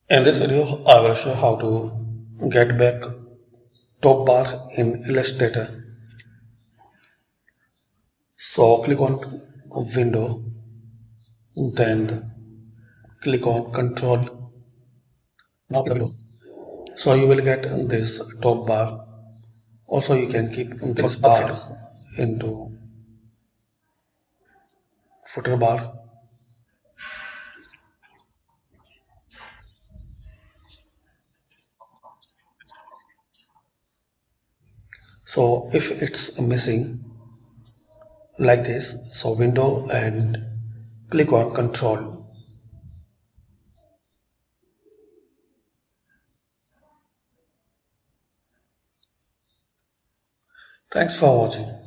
In this video, I will show how to get back top bar in Illustrator. So click on Window, then click on Control. Now in the window. So you will get this top bar. Also, you can keep this bar into footer bar. So if it's missing like this, so Window and click on Control. Thanks for watching.